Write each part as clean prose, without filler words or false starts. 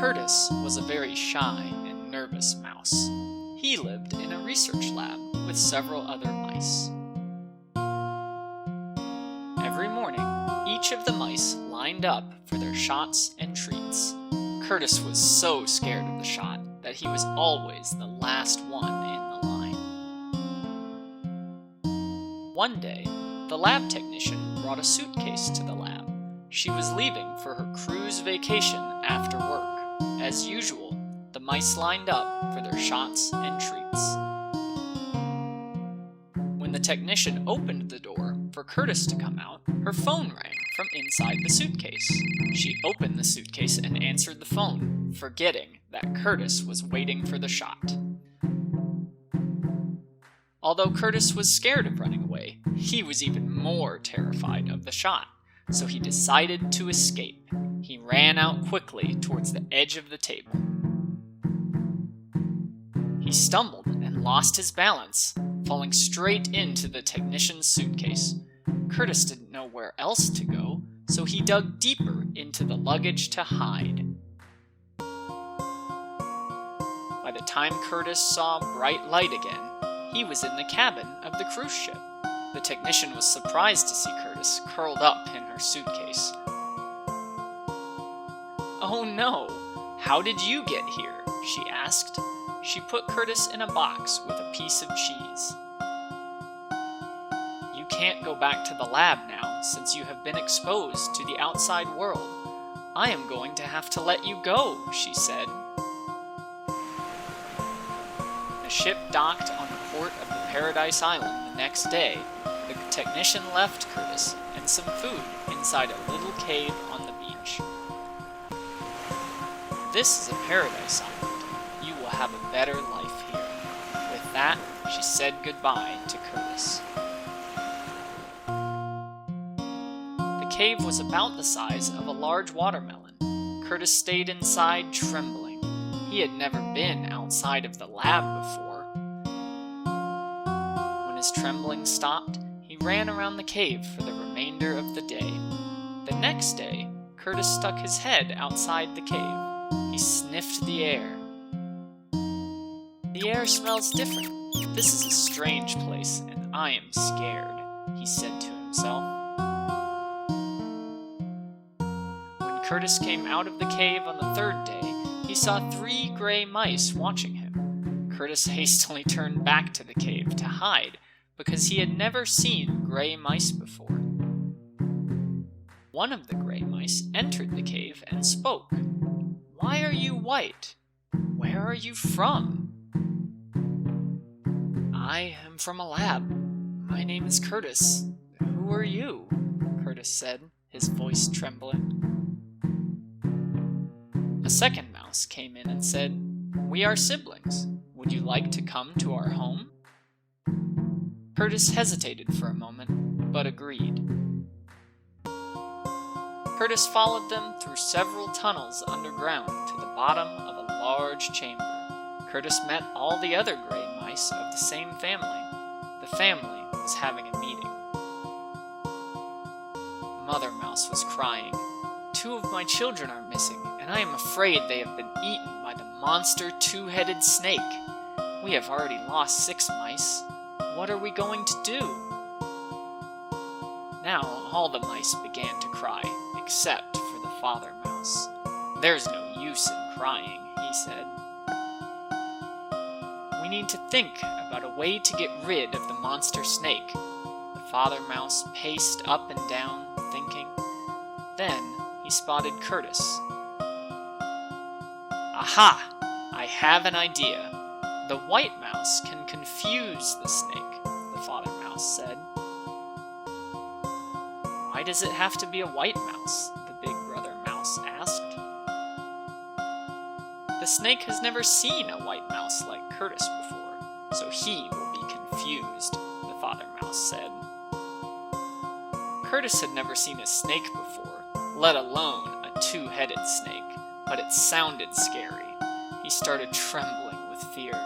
Curtis was a very shy and nervous mouse. He lived in a research lab with several other mice. Every morning, each of the mice lined up for their shots and treats. Curtis was so scared of the shot that he was always the last one in the line. One day, the lab technician brought a suitcase to the lab. She was leaving for her cruise vacation after work. As usual, the mice lined up for their shots and treats. When the technician opened the door for Curtis to come out, her phone rang from inside the suitcase. She opened the suitcase and answered the phone, forgetting that Curtis was waiting for the shot. Although Curtis was scared of running away, he was even more terrified of the shot, so he decided to escape. He ran out quickly towards the edge of the table. He stumbled and lost his balance, falling straight into the technician's suitcase. Curtis didn't know where else to go, so he dug deeper into the luggage to hide. By the time Curtis saw bright light again, he was in the cabin of the cruise ship. The technician was surprised to see Curtis curled up in her suitcase. "Oh no, how did you get here?" she asked. She put Curtis in a box with a piece of cheese. "You can't go back to the lab now since you have been exposed to the outside world. I am going to have to let you go," she said. The ship docked on the port of the Paradise Island the next day. The technician left Curtis and some food inside a little cave on the beach. "This is a paradise island. You will have a better life here." With that, she said goodbye to Curtis. The cave was about the size of a large watermelon. Curtis stayed inside trembling. He had never been outside of the lab before. When his trembling stopped, he ran around the cave for the remainder of the day. The next day, Curtis stuck his head outside the cave. He sniffed the air. "The air smells different. This is a strange place, and I am scared," he said to himself. When Curtis came out of the cave on the third day, he saw 3 gray mice watching him. Curtis hastily turned back to the cave to hide because he had never seen gray mice before. One of the gray mice entered the cave and spoke. "Why are you white? Where are you from?" "I am from a lab. My name is Curtis. Who are you?" Curtis said, his voice trembling. A second mouse came in and said, "We are siblings. Would you like to come to our home?" Curtis hesitated for a moment, but agreed. Curtis followed them through several tunnels underground to the bottom of a large chamber. Curtis met all the other gray mice of the same family. The family was having a meeting. Mother Mouse was crying. "2 of my children are missing, and I am afraid they have been eaten by the monster 2-headed snake. We have already lost 6 mice. What are we going to do?" Now all the mice began to cry, except for the father mouse. "There's no use in crying," he said. "We need to think about a way to get rid of the monster snake." The father mouse paced up and down, thinking. Then he spotted Curtis. "Aha! I have an idea. The white mouse can confuse the snake," the father mouse said. "Why does it have to be a white mouse?" the big brother mouse asked. "The snake has never seen a white mouse like Curtis before, so he will be confused," the father mouse said. Curtis had never seen a snake before, let alone a 2-headed snake, but it sounded scary. He started trembling with fear.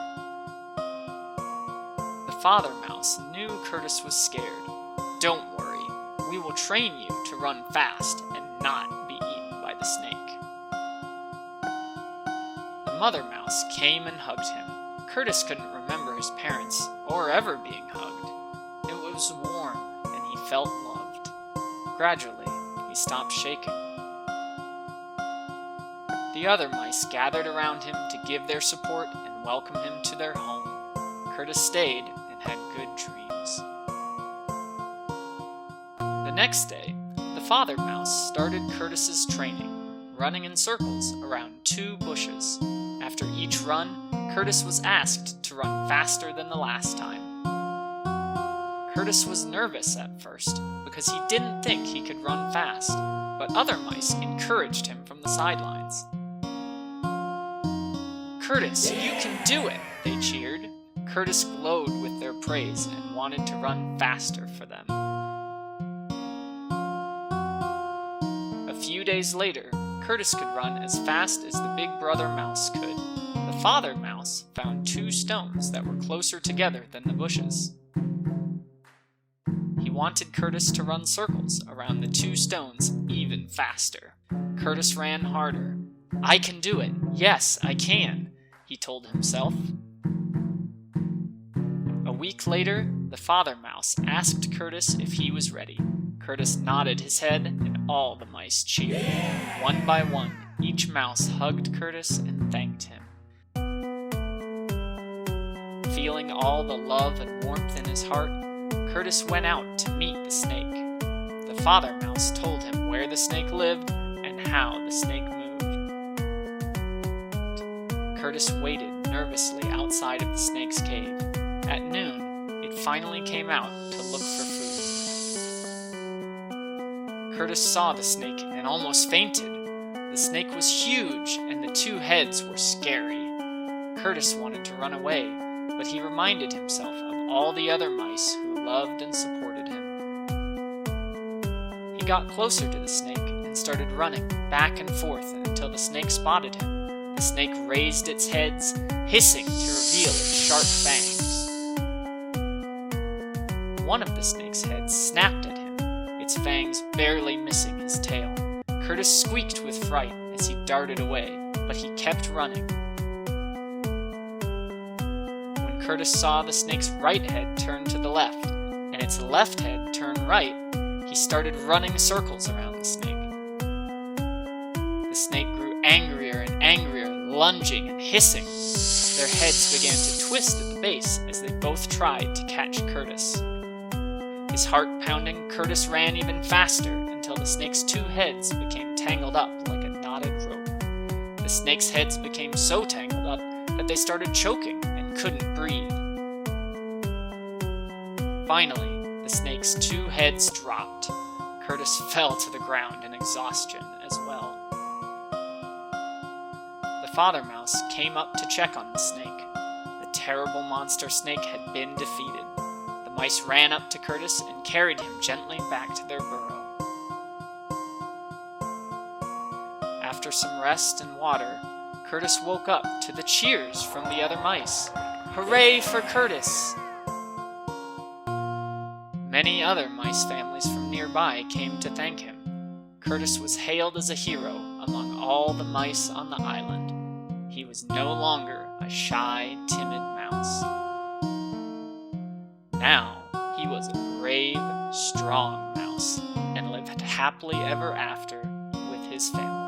The father mouse knew Curtis was scared. "Don't worry. We will train you to run fast and not be eaten by the snake." The mother mouse came and hugged him. Curtis couldn't remember his parents or ever being hugged. It was warm, and he felt loved. Gradually, he stopped shaking. The other mice gathered around him to give their support and welcome him to their home. Curtis stayed and had good dreams. The next day, the father mouse started Curtis's training, running in circles around 2 bushes. After each run, Curtis was asked to run faster than the last time. Curtis was nervous at first because he didn't think he could run fast, but other mice encouraged him from the sidelines. "Curtis, you can do it!" they cheered. Curtis glowed with their praise and wanted to run faster for them. A few days later, Curtis could run as fast as the big brother mouse could. The father mouse found 2 stones that were closer together than the bushes. He wanted Curtis to run circles around the 2 stones even faster. Curtis ran harder. "I can do it! Yes, I can!" he told himself. A week later, the father mouse asked Curtis if he was ready. Curtis nodded his head, and all the mice cheered. One by one, each mouse hugged Curtis and thanked him. Feeling all the love and warmth in his heart, Curtis went out to meet the snake. The father mouse told him where the snake lived and how the snake moved. Curtis waited nervously outside of the snake's cave. At noon, it finally came out to look for food. Curtis saw the snake and almost fainted. The snake was huge and the 2 heads were scary. Curtis wanted to run away, but he reminded himself of all the other mice who loved and supported him. He got closer to the snake and started running back and forth until the snake spotted him. The snake raised its heads, hissing to reveal its sharp fangs. One of the snake's heads snapped at him, its fangs barely missing his tail. Curtis squeaked with fright as he darted away, but he kept running. When Curtis saw the snake's right head turn to the left, and its left head turn right, he started running circles around the snake. The snake grew angrier and angrier, lunging and hissing. Their heads began to twist at the base as they both tried to catch Curtis. His heart pounding, Curtis ran even faster until the snake's 2 heads became tangled up like a knotted rope. The snake's heads became so tangled up that they started choking and couldn't breathe. Finally, the snake's 2 heads dropped. Curtis fell to the ground in exhaustion as well. The father mouse came up to check on the snake. The terrible monster snake had been defeated. The mice ran up to Curtis and carried him gently back to their burrow. After some rest and water, Curtis woke up to the cheers from the other mice. Hooray for Curtis! Many other mice families from nearby came to thank him. Curtis was hailed as a hero among all the mice on the island. He was no longer a shy, timid mouse. Now, he was a brave, strong mouse and lived happily ever after with his family.